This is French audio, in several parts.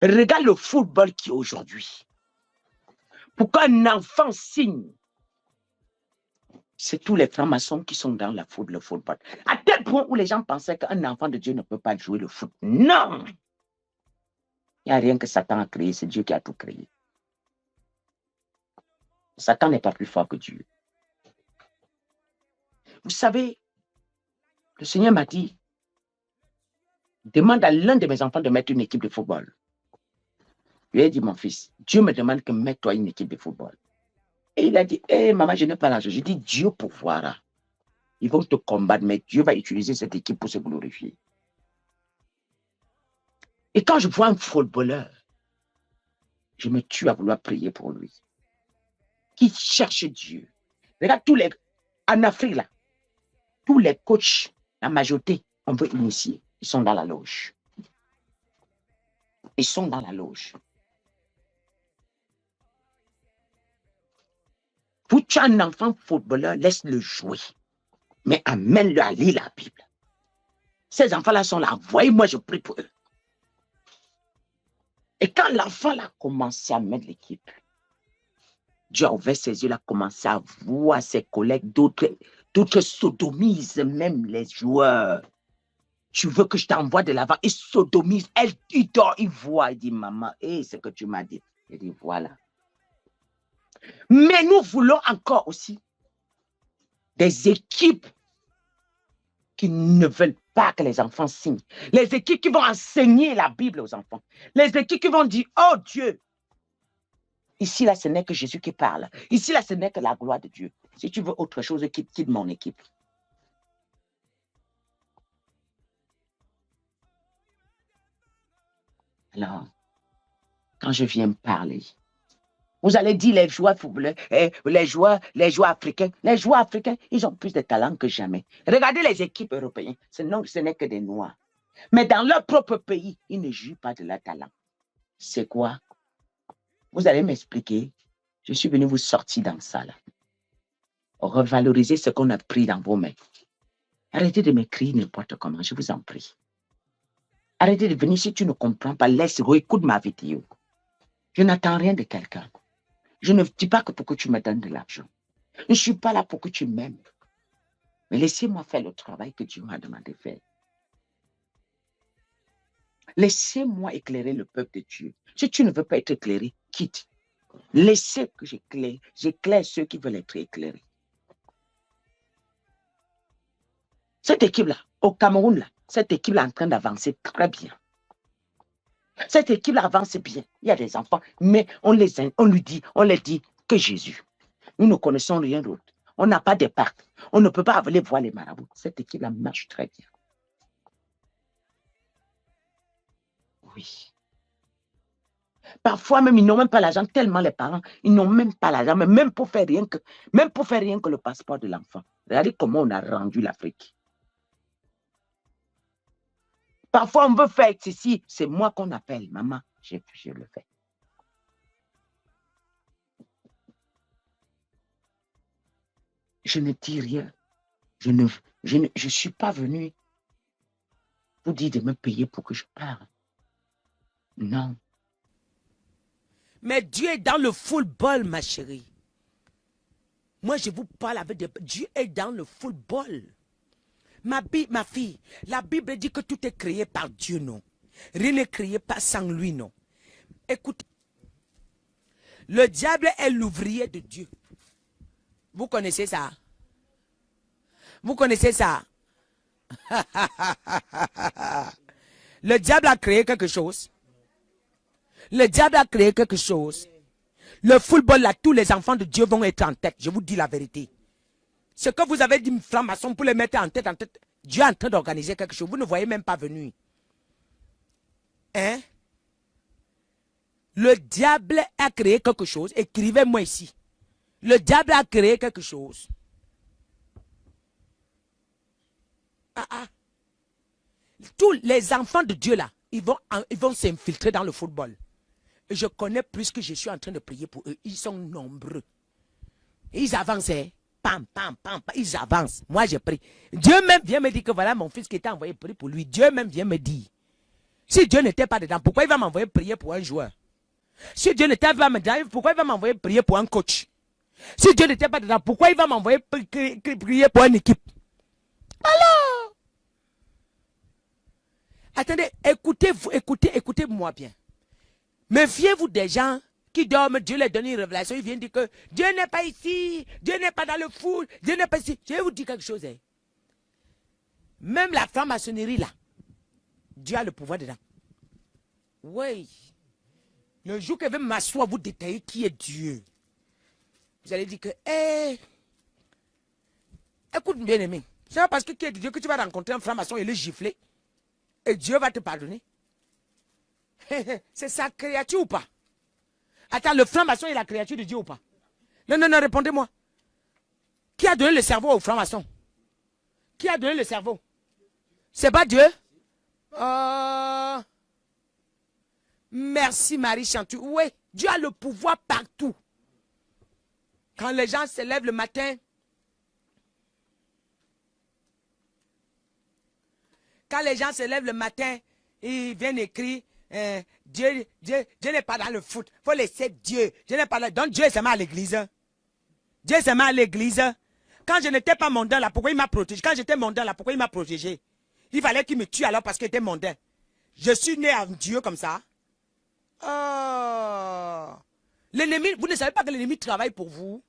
Regarde le football qui est aujourd'hui. Pour qu'un enfant signe, c'est tous les francs-maçons qui sont dans le football. À tel point où les gens pensaient qu'un enfant de Dieu ne peut pas jouer le foot. Non! Il n'y a rien que Satan a créé, c'est Dieu qui a tout créé. Satan n'est pas plus fort que Dieu. Vous savez, le Seigneur m'a dit, demande à l'un de mes enfants de mettre une équipe de football. Je lui ai dit, mon fils, Dieu me demande que mette-toi une équipe de football. Et il a dit, maman, je n'ai pas l'argent. J'ai dit, Dieu pourvoira. Ils vont te combattre, mais Dieu va utiliser cette équipe pour se glorifier. Et quand je vois un footballeur, je me tue à vouloir prier pour lui. Qui cherche Dieu. Regarde en Afrique, là, tous les coachs, la majorité, on veut initier. Ils sont dans la loge. Ils sont dans la loge. Pour tu as un enfant footballeur, laisse-le jouer. Mais amène-le à lire la Bible. Ces enfants-là sont là. Voyez-moi, je prie pour eux. Et quand l'enfant a commencé à mettre l'équipe, Dieu a ouvert ses yeux, il a commencé à voir ses collègues, d'autres sodomisent même les joueurs. Tu veux que je t'envoie de l'avant? Ils sodomisent. Il dort, il voit. Il dit, maman, ce que tu m'as dit. Il dit, voilà. Mais nous voulons encore aussi des équipes qui ne veulent pas que les enfants signent. Les équipes qui vont enseigner la Bible aux enfants. Les équipes qui vont dire, oh Dieu, ici là, ce n'est que Jésus qui parle. Ici là, ce n'est que la gloire de Dieu. Si tu veux autre chose, quitte mon équipe. Alors, quand je viens parler, vous allez dire les joueurs footballeurs, les joueurs africains. Les joueurs africains, ils ont plus de talent que jamais. Regardez les équipes européennes, ce n'est que des noirs. Mais dans leur propre pays, ils ne jouent pas de leur talent. C'est quoi? Vous allez m'expliquer. Je suis venu vous sortir dans ça là. Revaloriser ce qu'on a pris dans vos mains. Arrêtez de m'écrire n'importe comment, je vous en prie. Arrêtez de venir, si tu ne comprends pas, écoute ma vidéo. Je n'attends rien de quelqu'un. Je ne dis pas que pour que tu me donnes de l'argent. Je ne suis pas là pour que tu m'aimes. Mais laissez-moi faire le travail que Dieu m'a demandé de faire. Laissez-moi éclairer le peuple de Dieu. Si tu ne veux pas être éclairé, quitte. Laissez que j'éclaire ceux qui veulent être éclairés. Cette équipe-là, au Cameroun, là, cette équipe-là est en train d'avancer très bien. Cette équipe-là avance bien. Il y a des enfants, mais on leur dit que Jésus. Nous ne connaissons rien d'autre. On n'a pas de parcs. On ne peut pas aller voir les marabouts. Cette équipe-là marche très bien. Oui. Parfois même, ils n'ont même pas l'argent, tellement les parents, ils n'ont même pas l'argent, mais même pour faire rien que le passeport de l'enfant. Regardez comment on a rendu l'Afrique. Parfois, on veut faire ceci, c'est moi qu'on appelle. Maman, je le fais. Je ne dis rien. Je ne suis pas venu vous dire de me payer pour que je parle. Non. Mais Dieu est dans le football, ma chérie. Moi, je vous parle avec Dieu est dans le football. Ma fille, la Bible dit que tout est créé par Dieu, non. Rien n'est créé pas sans lui, non. Écoute, le diable est l'ouvrier de Dieu. Vous connaissez ça? Vous connaissez ça? Le diable a créé quelque chose. Le diable a créé quelque chose. Le football, là, tous les enfants de Dieu vont être en tête. Je vous dis la vérité. Ce que vous avez dit, franc-maçon, pour les mettre en tête, Dieu est en train d'organiser quelque chose. Vous ne voyez même pas venir. Hein? Le diable a créé quelque chose. Écrivez-moi ici. Le diable a créé quelque chose. Tous les enfants de Dieu, là, ils vont s'infiltrer dans le football. Et je connais plus que je suis en train de prier pour eux. Ils sont nombreux. Ils avancent, hein? Pam, pam, pam, pam, ils avancent. Moi, je prie. Dieu même vient me dire que voilà mon fils qui était envoyé prier pour lui. Dieu même vient me dire. Si Dieu n'était pas dedans, pourquoi il va m'envoyer prier pour un joueur? Si Dieu n'était pas dedans, pourquoi il va m'envoyer prier pour un coach? Si Dieu n'était pas dedans, pourquoi il va m'envoyer prier pour une équipe? Alors, attendez, écoutez-moi bien. Méfiez-vous des gens qui dorment, Dieu leur donne une révélation, ils viennent dire que Dieu n'est pas ici, Dieu n'est pas dans le foot, Dieu n'est pas ici. Je vais vous dire quelque chose. Hein. Même la franc-maçonnerie là, Dieu a le pouvoir dedans. Oui. Le jour que je vais m'asseoir, vous détailler qui est Dieu. Vous allez dire que, écoute bien aimé, c'est pas parce que qui est Dieu que tu vas rencontrer un franc-maçon et le gifler. Et Dieu va te pardonner. C'est sa créature ou pas? Attends, le franc-maçon est la créature de Dieu ou pas? Non, non, non, répondez-moi. Qui a donné le cerveau au franc-maçon? Qui a donné le cerveau? C'est pas Dieu? Merci Marie Chantu. Oui, Dieu a le pouvoir partout. Quand les gens se lèvent le matin, ils viennent écrire Dieu n'est pas dans le foot. Il faut laisser Dieu. Dieu n'est pas là. Donc Dieu est seulement à l'église. Dieu est seulement à l'église. Quand je n'étais pas mondain là, pourquoi il m'a protégé? Quand j'étais mondain là, pourquoi il m'a protégé? Il fallait qu'il me tue alors parce qu'il était mondain. Je suis né en Dieu comme ça. Oh. L'ennemi, vous ne savez pas que l'ennemi travaille pour vous.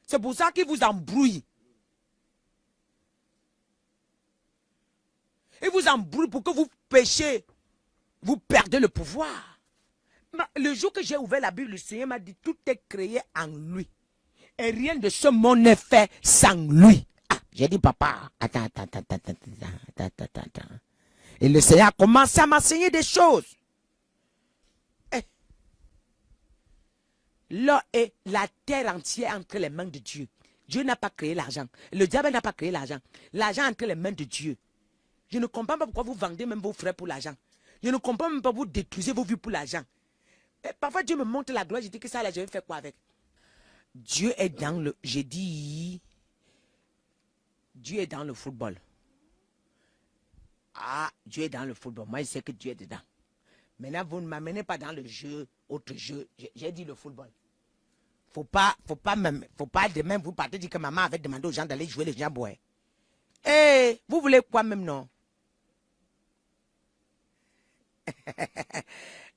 C'est pour ça qu'il vous embrouille. Il vous embrouille pour que vous péchiez. Vous perdez le pouvoir. Le jour que j'ai ouvert la Bible, le Seigneur m'a dit, tout est créé en lui. Et rien de ce monde n'est fait sans lui. Ah, j'ai dit, papa, attends. Et le Seigneur a commencé à m'enseigner des choses. Là est la terre entière entre les mains de Dieu. Dieu n'a pas créé l'argent. Le diable n'a pas créé l'argent. L'argent est entre les mains de Dieu. Je ne comprends pas pourquoi vous vendez même vos frères pour l'argent. Je ne comprends même pas pourquoi vous détruisez vos vies pour l'argent. Parfois Dieu me montre la gloire, je dis que ça là, je vais faire quoi avec? Dieu est dans le... J'ai dit... Dieu est dans le football. Ah, Dieu est dans le football. Moi, je sais que Dieu est dedans. Maintenant, vous ne m'amenez pas dans le jeu, autre jeu. J'ai dit le football. Faut pas demain vous partez dire que maman avait demandé aux gens d'aller jouer les gens bois. Vous voulez quoi même non?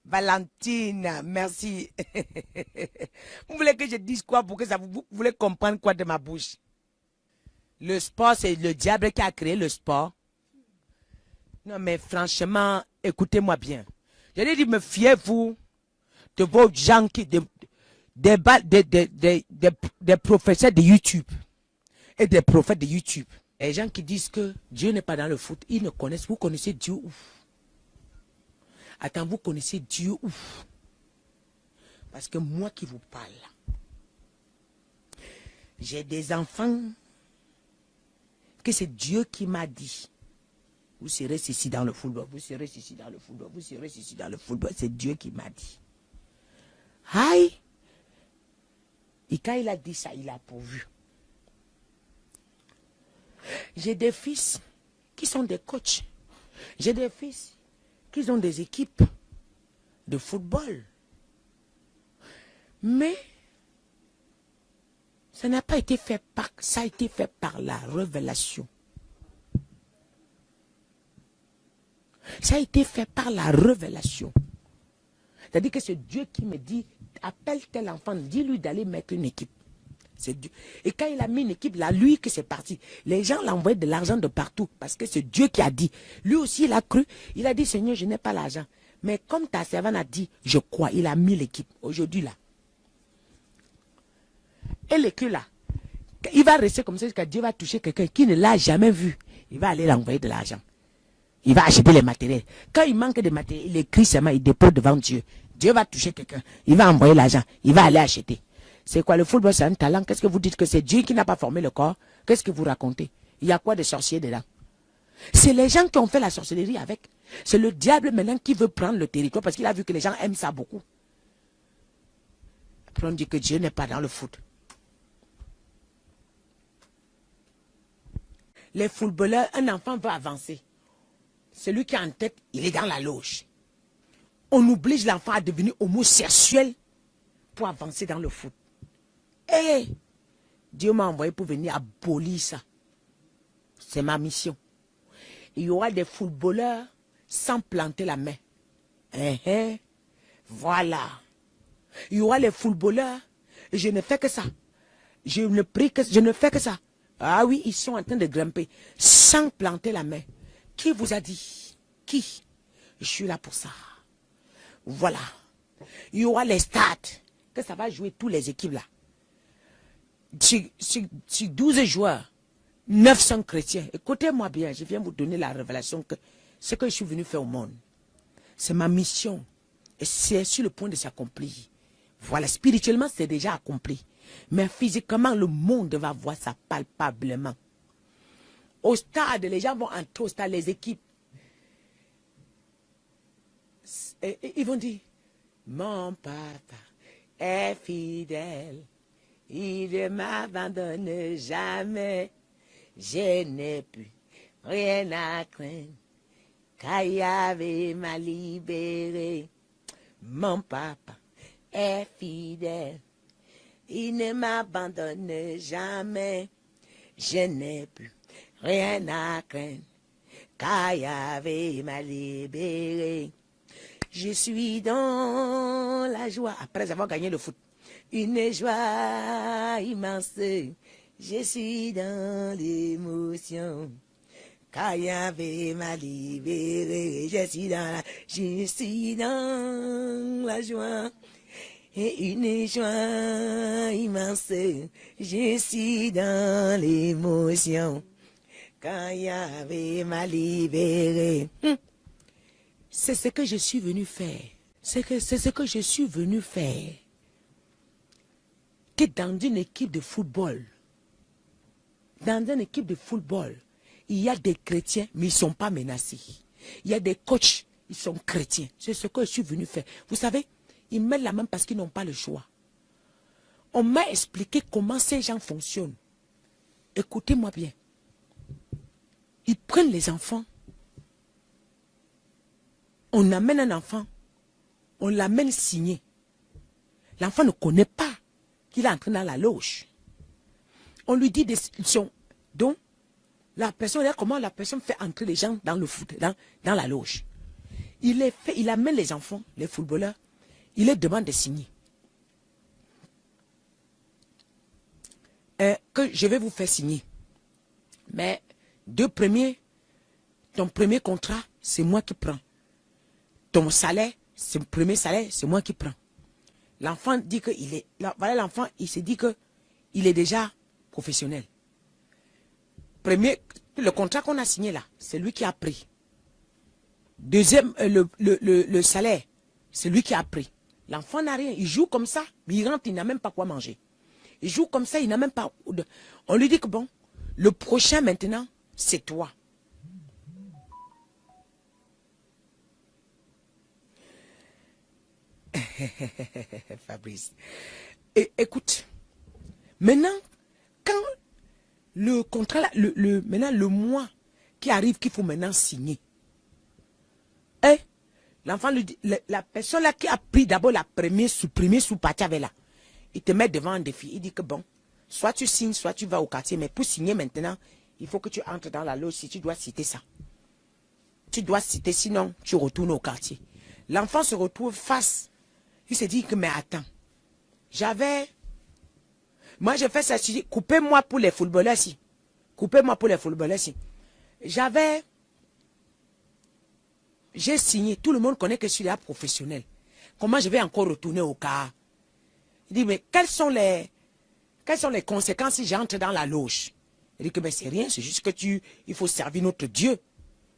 Valentine, merci. Vous voulez que je dise quoi pour que ça vous voulez comprendre quoi de ma bouche? Le sport, c'est le diable qui a créé le sport. Non, mais franchement, écoutez-moi bien. Je dis, me fiez-vous de vos gens qui, des professeurs de YouTube et des prophètes de YouTube. Les gens qui disent que Dieu n'est pas dans le foot, ils ne connaissent. Vous connaissez Dieu où? Attends, vous connaissez Dieu où? Parce que moi qui vous parle, j'ai des enfants que c'est Dieu qui m'a dit. Vous serez ici dans le football, vous serez ici dans le football, vous serez ici dans le football. C'est Dieu qui m'a dit. Aïe! Et quand il a dit ça, il a pourvu. J'ai des fils qui sont des coachs. J'ai des fils qui ont des équipes de football. Mais ça n'a pas été fait par... Ça a été fait par la révélation. Ça a été fait par la révélation. C'est-à-dire que c'est Dieu qui me dit, appelle tel enfant, dis-lui d'aller mettre une équipe. C'est Dieu. Et quand il a mis une équipe, là, lui que c'est parti. Les gens l'envoient de l'argent de partout parce que c'est Dieu qui a dit. Lui aussi, il a cru. Il a dit, Seigneur, je n'ai pas l'argent. Mais comme ta servante a dit, je crois, il a mis l'équipe. Aujourd'hui, là. Et l'équipe, là, il va rester comme ça jusqu'à Dieu va toucher quelqu'un qui ne l'a jamais vu. Il va aller l'envoyer de l'argent. Il va acheter les matériels. Quand il manque de matériel, il écrit seulement, il dépose devant Dieu. Dieu va toucher quelqu'un. Il va envoyer l'argent. Il va aller acheter. C'est quoi le football? C'est un talent. Qu'est-ce que vous dites que c'est Dieu qui n'a pas formé le corps? Qu'est-ce que vous racontez? Il y a quoi de sorcier dedans? C'est les gens qui ont fait la sorcellerie avec. C'est le diable maintenant qui veut prendre le territoire parce qu'il a vu que les gens aiment ça beaucoup. Après on dit que Dieu n'est pas dans le foot. Les footballeurs, un enfant veut avancer. Celui qui est en tête, il est dans la loge. On oblige l'enfant à devenir homosexuel pour avancer dans le foot. Et Dieu m'a envoyé pour venir abolir ça. C'est ma mission. Il y aura des footballeurs sans planter la main. Voilà. Il y aura les footballeurs. Je ne fais que ça. Je ne fais que ça. Ah oui, ils sont en train de grimper sans planter la main. Qui vous a dit? Qui? Je suis là pour ça. Voilà. Il y aura les stades. Que ça va jouer toutes les équipes là. Sur 12 joueurs, 9 sont chrétiens. Écoutez-moi bien, je viens vous donner la révélation que ce que je suis venu faire au monde, c'est ma mission. Et c'est sur le point de s'accomplir. Voilà, spirituellement, c'est déjà accompli. Mais physiquement, le monde va voir ça palpablement. Au stade, les gens vont entrer au stade, les équipes. Et ils vont dire, mon papa est fidèle. Il ne m'abandonne jamais. Je n'ai plus rien à craindre. Car Yahvé m'a libéré. Mon papa est fidèle. Il ne m'abandonne jamais. Je n'ai plus rien à craindre. Car Yahvé m'a libéré. Je suis dans la joie. Après avoir gagné le foot. Une joie immense. Je suis dans l'émotion. Car Yahvé m'a libéré. Je suis dans la joie. Et une joie immense. Je suis dans l'émotion. Quand Yahvé m'a libéré. C'est ce que je suis venu faire. C'est ce que je suis venu faire. Que dans une équipe de football, il y a des chrétiens, mais ils ne sont pas menacés. Il y a des coachs, ils sont chrétiens. C'est ce que je suis venu faire. Vous savez, ils mettent la main parce qu'ils n'ont pas le choix. On m'a expliqué comment ces gens fonctionnent. Écoutez-moi bien. Ils prennent les enfants. On amène un enfant. On l'amène signé. L'enfant ne connaît pas qu'il est entré dans la loge. On lui dit des solutions. Donc, la personne, regarde comment la personne fait entrer les gens dans le foot, dans la loge. Il amène les enfants, les footballeurs, il les demande de signer. Que je vais vous faire signer. Mais ton premier contrat, c'est moi qui prends. Ton salaire, c'est le premier salaire, c'est moi qui prends. L'enfant dit qu'il est, voilà l'enfant, il se dit que il est déjà professionnel. Le contrat qu'on a signé là, c'est lui qui a pris. Deuxième, le salaire, c'est lui qui a pris. L'enfant n'a rien, il joue comme ça, mais il rentre, il n'a même pas quoi manger. Il joue comme ça, il n'a même pas... On lui dit que bon, le prochain maintenant, c'est toi. Fabrice. Écoute, maintenant, quand le contrat, maintenant le mois qui arrive qu'il faut maintenant signer, l'enfant lui dit, la personne là qui a pris d'abord la première sous-partie avec là, il te met devant un défi. Il dit que bon, soit tu signes, soit tu vas au quartier, mais pour signer maintenant, il faut que tu entres dans la loge si tu dois citer ça. Tu dois citer, sinon tu retournes au quartier. L'enfant se retrouve face. Il se dit que, mais attends, moi je fais ça, je dis, coupez-moi pour les footballeurs ici. Coupez-moi pour les footballeurs ici. J'ai signé, tout le monde connaît que je suis là professionnel. Comment je vais encore retourner au cas? Il dit, mais quelles sont les conséquences si j'entre dans la loge? Il dit que, mais c'est rien, c'est juste que il faut servir notre Dieu.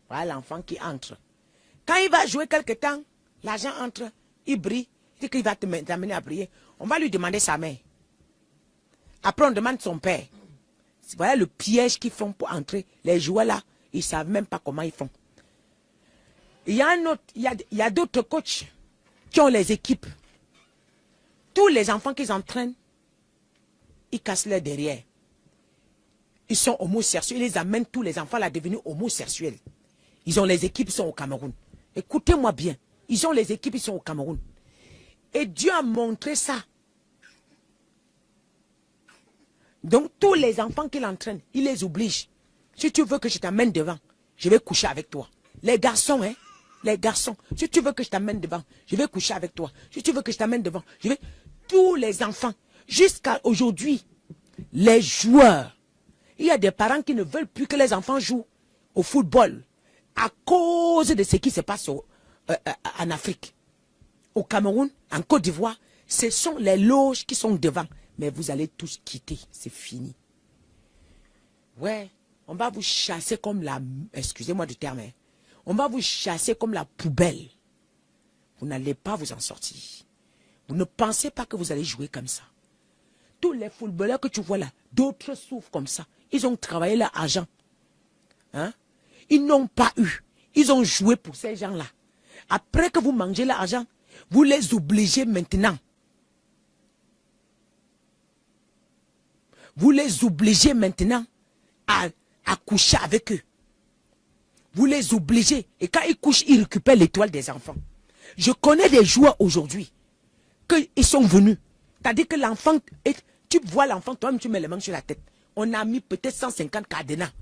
Voilà l'enfant qui entre. Quand il va jouer quelque temps, l'argent entre, il brille. Il dit qu'il va t'amener à briller. On va lui demander sa mère. Après, on demande son père. Voilà le piège qu'ils font pour entrer. Les joueurs là, ils ne savent même pas comment ils font. Il y a d'autres coachs qui ont les équipes. Tous les enfants qu'ils entraînent, ils cassent leur derrière. Ils sont homosexuels. Ils les amènent tous les enfants là devenus homosexuels. Ils ont les équipes, ils sont au Cameroun. Écoutez-moi bien. Ils ont les équipes, ils sont au Cameroun. Et Dieu a montré ça. Donc, tous les enfants qu'il entraîne, il les oblige. Si tu veux que je t'amène devant, je vais coucher avec toi. Les garçons, hein, les garçons, si tu veux que je t'amène devant, je vais coucher avec toi. Si tu veux que je t'amène devant, je vais... Tous les enfants, jusqu'à aujourd'hui, les joueurs, il y a des parents qui ne veulent plus que les enfants jouent au football à cause de ce qui se passe en Afrique. Au Cameroun, en Côte d'Ivoire, ce sont les loges qui sont devant. Mais vous allez tous quitter, c'est fini. Ouais, on va vous chasser comme la... Excusez-moi du terme. Hein. On va vous chasser comme la poubelle. Vous n'allez pas vous en sortir. Vous ne pensez pas que vous allez jouer comme ça. Tous les footballeurs que tu vois là, d'autres souffrent comme ça. Ils ont travaillé leur argent. Hein? Ils n'ont pas eu. Ils ont joué pour ces gens-là. Après que vous mangez l'argent, vous les obligez maintenant. Vous les obligez maintenant à coucher avec eux. Vous les obligez. Et quand ils couchent, ils récupèrent l'étoile des enfants. Je connais des joueurs aujourd'hui qu'ils sont venus. C'est-à-dire que l'enfant, tu vois l'enfant, toi-même tu mets les mains sur la tête. On a mis peut-être 150 cadenas.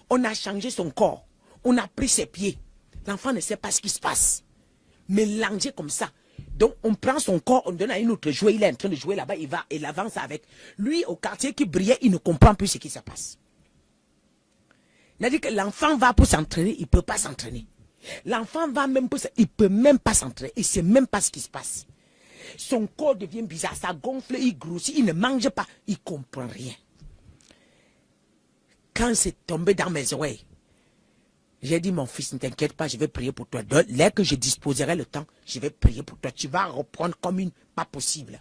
On a changé son corps. On a pris ses pieds. L'enfant ne sait pas ce qui se passe. Mélangé comme ça. Donc on prend son corps, on donne à une autre joueur, il est en train de jouer là-bas, il avance avec. Lui, au quartier qui brillait, il ne comprend plus ce qui se passe. Il a dit que l'enfant va pour s'entraîner, il ne peut pas s'entraîner. L'enfant va même pour il ne peut même pas s'entraîner, il ne sait même pas ce qui se passe. Son corps devient bizarre, ça gonfle, il grossit, il ne mange pas, il ne comprend rien. Quand c'est tombé dans mes oreilles, j'ai dit, mon fils, ne t'inquiète pas, je vais prier pour toi. Dès que je disposerai le temps, je vais prier pour toi. Tu vas reprendre comme une pas possible.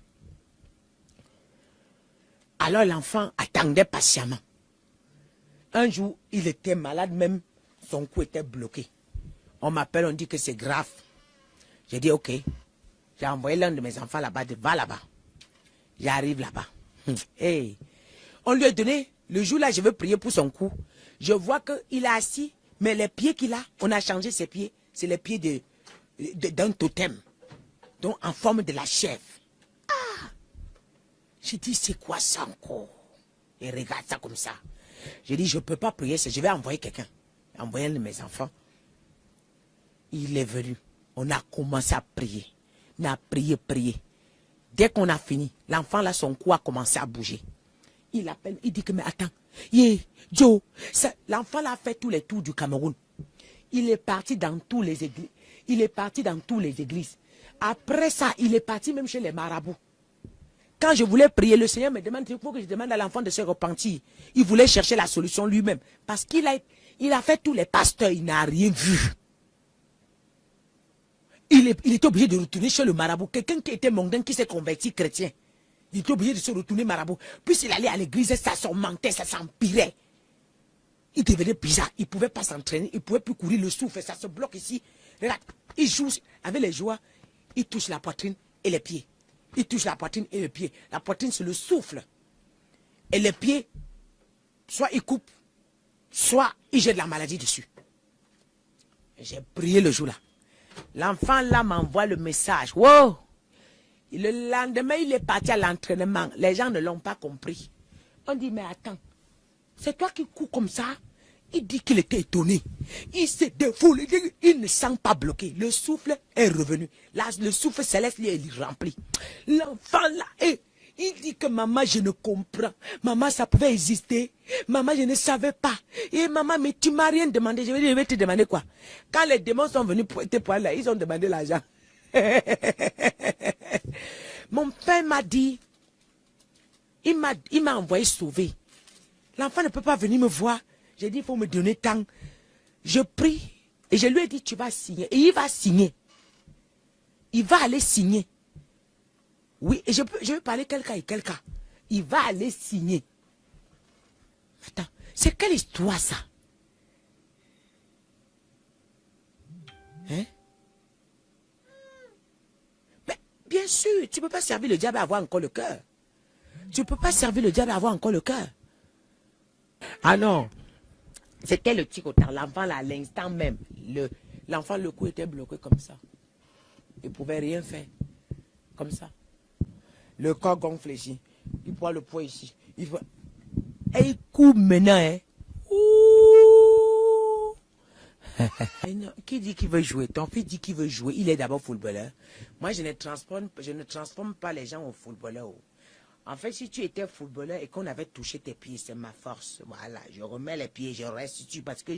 Alors l'enfant attendait patiemment. Un jour, il était malade même, son cou était bloqué. On m'appelle, on dit que c'est grave. J'ai dit, ok. J'ai envoyé l'un de mes enfants là-bas, va là-bas. J'arrive là-bas. Hey. On lui a donné, le jour-là, je veux prier pour son cou. Je vois qu'il est assis. Mais les pieds qu'il a, on a changé ses pieds. C'est les pieds d'un totem. Donc en forme de la chèvre. Ah! J'ai dit, c'est quoi ça encore? Et regarde ça comme ça. J'ai dit, je ne peux pas prier, je vais envoyer quelqu'un. Envoyer un de mes enfants. Il est venu. On a commencé à prier. On a prié. Dès qu'on a fini, l'enfant là, son cou a commencé à bouger. Il appelle, il dit que, mais attends, Joe, l'enfant là a fait tous les tours du Cameroun. Il est parti dans tous les églises. Après ça, il est parti même chez les marabouts. Quand je voulais prier, le Seigneur me demande, il faut que je demande à l'enfant de se repentir. Il voulait chercher la solution lui-même. Parce qu'il a fait tous les pasteurs, il n'a rien vu. Il était obligé de retourner chez le marabout. Quelqu'un qui était mondain, qui s'est converti chrétien. Il était obligé de se retourner marabout. Puis il allait à l'église, ça s'augmentait, ça s'empirait. Il devenait bizarre. Il ne pouvait pas s'entraîner. Il ne pouvait plus courir le souffle. Ça se bloque ici. Regarde, il joue avec les joueurs. Il touche la poitrine et les pieds. Il touche la poitrine et les pieds. La poitrine, c'est le souffle. Et les pieds, soit il coupe, soit il jette la maladie dessus. J'ai prié le jour-là. L'enfant là m'envoie le message. Wow! Le lendemain, il est parti à l'entraînement. Les gens ne l'ont pas compris. On dit, mais attends, c'est toi qui cours comme ça? Il dit qu'il était étonné. Il se défoule, il ne sent pas bloqué. Le souffle est revenu. Là, le souffle céleste, il est rempli. L'enfant là, il dit que maman, je ne comprends. Maman, ça pouvait exister. Maman, je ne savais pas. Et maman, mais tu m'as rien demandé. Je vais te demander quoi? Quand les démons sont venus pour te prendre là, ils ont demandé l'argent. Mon père m'a dit, il m'a envoyé sauver. L'enfant ne peut pas venir me voir. J'ai dit, il faut me donner temps. Je prie et je lui ai dit, tu vas signer. Et il va signer. Il va aller signer. Oui, et je vais parler quel cas et quel cas. Il va aller signer. Attends, c'est quelle histoire ça? Hein? Mais bien sûr, tu ne peux pas servir le diable à avoir encore le cœur. Tu ne peux pas servir le diable à avoir encore le cœur. Ah non. C'était le tic-au-tac. L'enfant là, à l'instant même, l'enfant, le cou était bloqué comme ça. Il ne pouvait rien faire. Comme ça. Le corps gonfle ici. Il prend le poids ici. Il va... Et il coupe maintenant. Hein. Qui dit qu'il veut jouer? Ton fils dit qu'il veut jouer. Il est d'abord footballeur. Moi, je ne transforme pas les gens au footballeur. En fait, si tu étais footballeur et qu'on avait touché tes pieds, c'est ma force. Voilà, je remets les pieds, je restitue parce que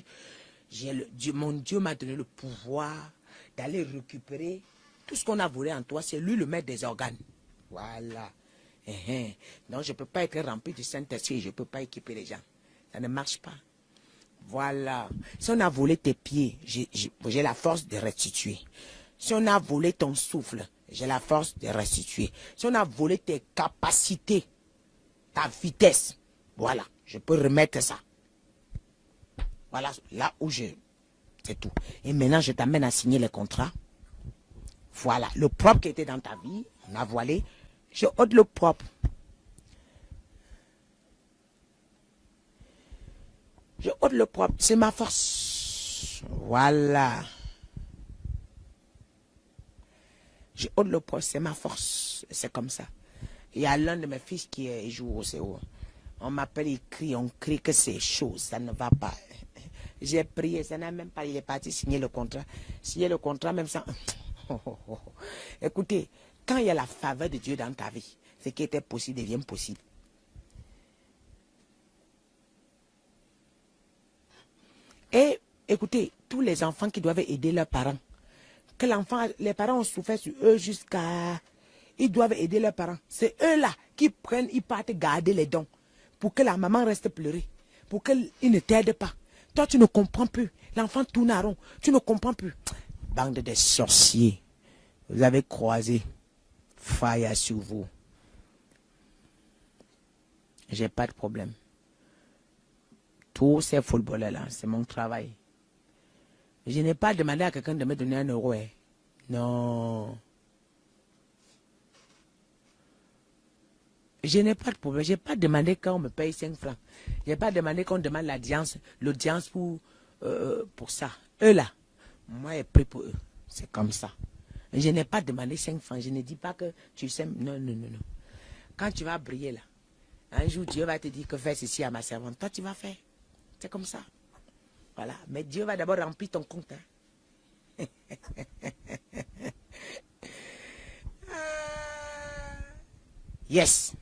mon Dieu m'a donné le pouvoir d'aller récupérer tout ce qu'on a volé en toi. C'est lui le maître des organes. Voilà. Donc, je ne peux pas être rempli du Saint-Esprit. Je ne peux pas équiper les gens. Ça ne marche pas. Voilà. Si on a volé tes pieds, j'ai la force de restituer. Si on a volé ton souffle, j'ai la force de restituer. Si on a volé tes capacités, ta vitesse, voilà, je peux remettre ça. Voilà, là où c'est tout. Et maintenant, je t'amène à signer les contrats. Voilà, le propre qui était dans ta vie, on a voilé, je ôte le propre. Je ôte le propre, c'est ma force. Voilà. Je ôte le propre, c'est ma force. C'est comme ça. Il y a l'un de mes fils qui joue au CO. On m'appelle, on crie que c'est chaud, ça ne va pas. J'ai prié, ça n'a même pas, il est parti signer le contrat. Signer le contrat, même sans... Écoutez, quand il y a la faveur de Dieu dans ta vie, ce qui était possible devient possible. Et écoutez, tous les enfants qui doivent aider leurs parents, que les parents ont souffert sur eux jusqu'à... Ils doivent aider leurs parents. C'est eux-là qui prennent, ils partent garder les dons pour que la maman reste pleurer, pour qu'ils ne t'aident pas. Toi, tu ne comprends plus. L'enfant tourne à rond. Tu ne comprends plus. Bande de sorciers. Vous avez croisé faille sur vous. J'ai pas de problème. Tous ces footballeurs-là, c'est mon travail. Je n'ai pas demandé à quelqu'un de me donner 1 euro. Hein. Non. Je n'ai pas de problème. Je n'ai pas demandé qu'on me paye 5 francs. Je n'ai pas demandé qu'on demande l'audience pour ça. Eux là, moi j'ai pris pour eux. C'est comme ça. Je n'ai pas demandé 5 francs. Je ne dis pas que tu sais. Non, non, non, non. Quand tu vas briller là, un jour Dieu va te dire que fais ceci à ma servante. Toi tu vas faire. C'est comme ça. Voilà. Mais Dieu va d'abord remplir ton compte. Hein. Yes.